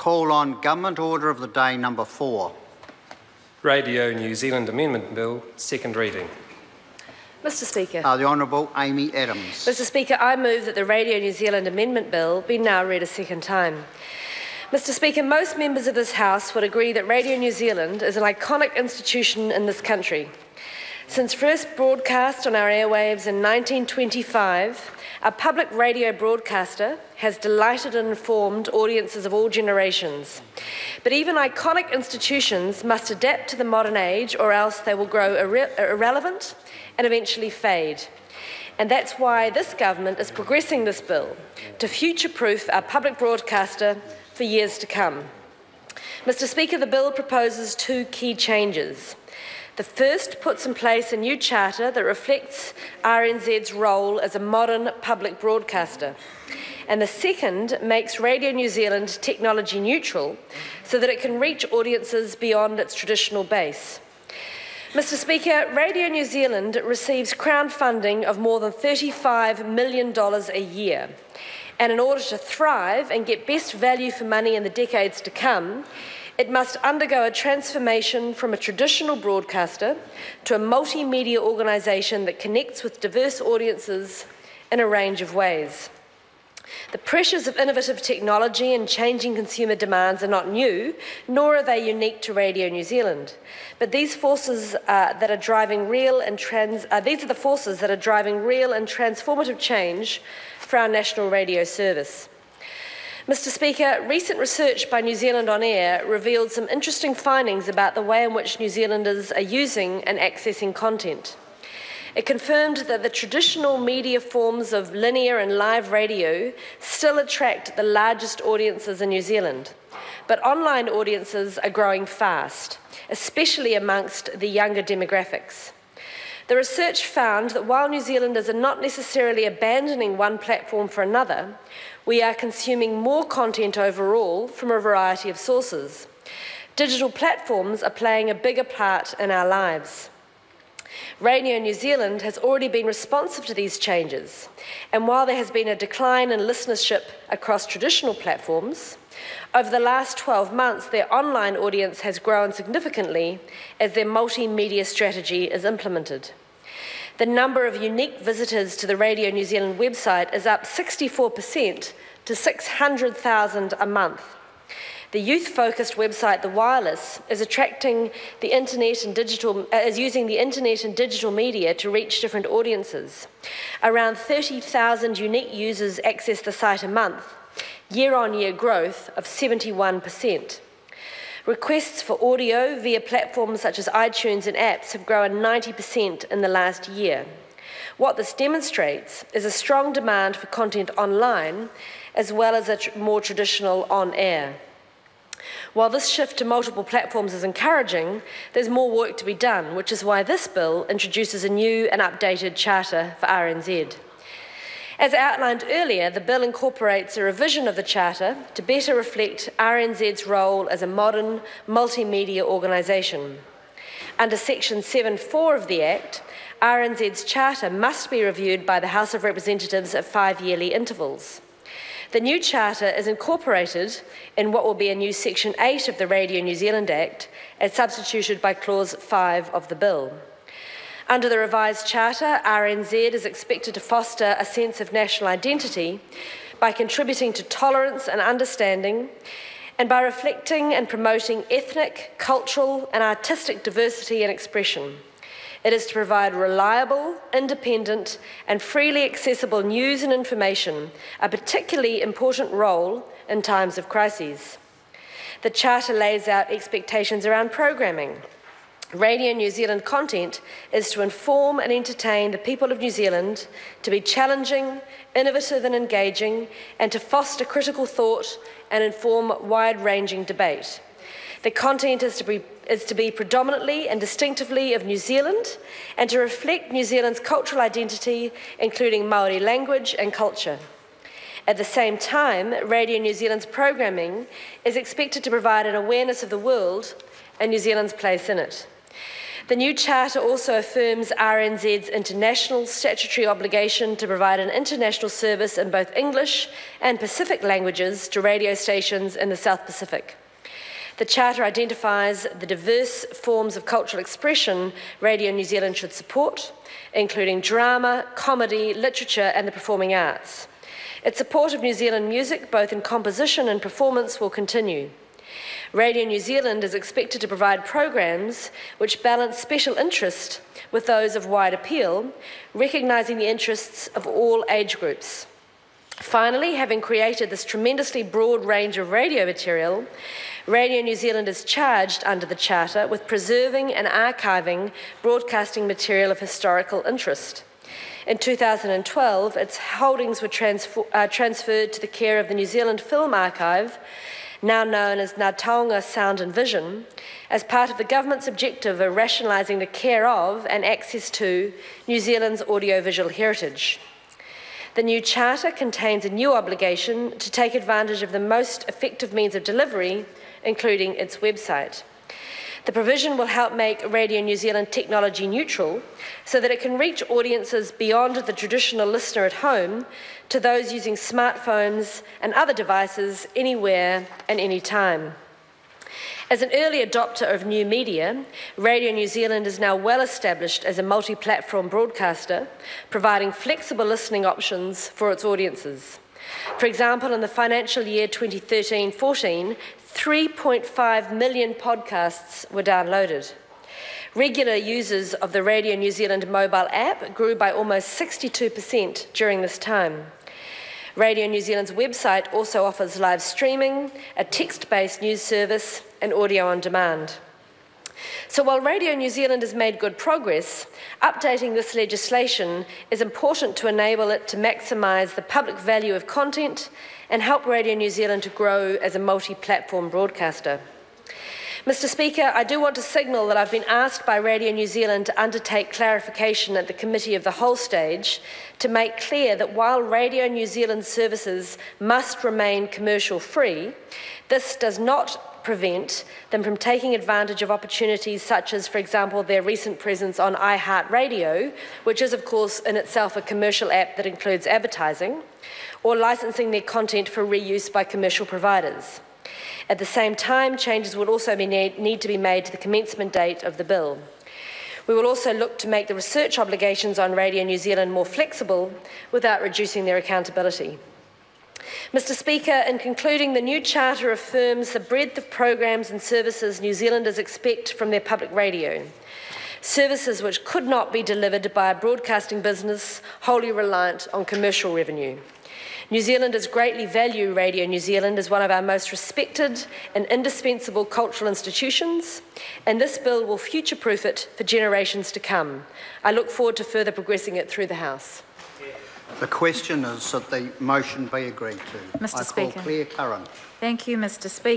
call on Government Order of the Day number 4. Radio New Zealand Amendment Bill, second reading. Mr Speaker. The Honourable Amy Adams. Mr Speaker, I move that the Radio New Zealand Amendment Bill be now read a second time. Mr Speaker, most members of this House would agree that Radio New Zealand is an iconic institution in this country. Since first broadcast on our airwaves in 1925, our public radio broadcaster has delighted and informed audiences of all generations. But even iconic institutions must adapt to the modern age, or else they will grow irrelevant and eventually fade. And that's why this government is progressing this bill to future-proof our public broadcaster for years to come. Mr Speaker, the bill proposes two key changes. The first puts in place a new charter that reflects RNZ's role as a modern public broadcaster. And the second makes Radio New Zealand technology neutral so that it can reach audiences beyond its traditional base. Mr Speaker, Radio New Zealand receives Crown funding of more than $35 million a year. And in order to thrive and get best value for money in the decades to come, it must undergo a transformation from a traditional broadcaster to a multimedia organisation that connects with diverse audiences in a range of ways. The pressures of innovative technology and changing consumer demands are not new, nor are they unique to Radio New Zealand. But these forces that are driving real and transformative change for our national radio service. Mr Speaker, recent research by New Zealand On Air revealed some interesting findings about the way in which New Zealanders are using and accessing content. It confirmed that the traditional media forms of linear and live radio still attract the largest audiences in New Zealand, but online audiences are growing fast, especially amongst the younger demographics. The research found that while New Zealanders are not necessarily abandoning one platform for another, we are consuming more content overall from a variety of sources. Digital platforms are playing a bigger part in our lives. Radio New Zealand has already been responsive to these changes, and while there has been a decline in listenership across traditional platforms, over the last 12 months their online audience has grown significantly as their multimedia strategy is implemented. The number of unique visitors to the Radio New Zealand website is up 64% to 600,000 a month. The youth-focused website The Wireless is using the internet and digital media to reach different audiences. Around 30,000 unique users access the site a month, year-on-year growth of 71%. Requests for audio via platforms such as iTunes and apps have grown 90% in the last year. What this demonstrates is a strong demand for content online, as well as a more traditional on-air. While this shift to multiple platforms is encouraging, there's more work to be done, which is why this bill introduces a new and updated charter for RNZ. As outlined earlier, the bill incorporates a revision of the charter to better reflect RNZ's role as a modern multimedia organisation. Under Section 7(4) of the Act, RNZ's charter must be reviewed by the House of Representatives at 5-yearly intervals. The new charter is incorporated in what will be a new Section 8 of the Radio New Zealand Act, as substituted by Clause 5 of the bill. Under the revised charter, RNZ is expected to foster a sense of national identity by contributing to tolerance and understanding, and by reflecting and promoting ethnic, cultural and artistic diversity and expression. It is to provide reliable, independent and freely accessible news and information, a particularly important role in times of crises. The charter lays out expectations around programming. Radio New Zealand content is to inform and entertain the people of New Zealand, to be challenging, innovative and engaging, and to foster critical thought and inform wide-ranging debate. The content is to be predominantly and distinctively of New Zealand and to reflect New Zealand's cultural identity, including Māori language and culture. At the same time, Radio New Zealand's programming is expected to provide an awareness of the world and New Zealand's place in it. The new charter also affirms RNZ's international statutory obligation to provide an international service in both English and Pacific languages to radio stations in the South Pacific. The Charter identifies the diverse forms of cultural expression Radio New Zealand should support, including drama, comedy, literature and the performing arts. Its support of New Zealand music, both in composition and performance, will continue. Radio New Zealand is expected to provide programs which balance special interest with those of wide appeal, recognising the interests of all age groups. Finally, having created this tremendously broad range of radio material, Radio New Zealand is charged under the Charter with preserving and archiving broadcasting material of historical interest. In 2012, its holdings were transferred to the care of the New Zealand Film Archive, now known as Ngā Taonga Sound and Vision, as part of the government's objective of rationalising the care of and access to New Zealand's audiovisual heritage. The new charter contains a new obligation to take advantage of the most effective means of delivery, including its website. The provision will help make Radio New Zealand technology neutral so that it can reach audiences beyond the traditional listener at home to those using smartphones and other devices anywhere and anytime. As an early adopter of new media, Radio New Zealand is now well established as a multi-platform broadcaster, providing flexible listening options for its audiences. For example, in the financial year 2013-14, 3.5 million podcasts were downloaded. Regular users of the Radio New Zealand mobile app grew by almost 62% during this time. Radio New Zealand's website also offers live streaming, a text-based news service, and audio on demand. So while Radio New Zealand has made good progress, updating this legislation is important to enable it to maximise the public value of content and help Radio New Zealand to grow as a multi-platform broadcaster. Mr. Speaker, I do want to signal that I've been asked by Radio New Zealand to undertake clarification at the Committee of the Whole stage to make clear that while Radio New Zealand services must remain commercial-free, this does not prevent them from taking advantage of opportunities such as, for example, their recent presence on iHeartRadio, which is, of course, in itself a commercial app that includes advertising, or licensing their content for reuse by commercial providers. At the same time, changes will also need to be made to the commencement date of the bill. We will also look to make the research obligations on Radio New Zealand more flexible without reducing their accountability. Mr. Speaker, in concluding, the new charter affirms the breadth of programs and services New Zealanders expect from their public radio, services which could not be delivered by a broadcasting business wholly reliant on commercial revenue. New Zealanders greatly value Radio New Zealand as one of our most respected and indispensable cultural institutions, and this bill will future-proof it for generations to come. I look forward to further progressing it through the House. The question is that the motion be agreed to. Mr. I Speaker. call Claire Curran. Thank you, Mr. Speaker.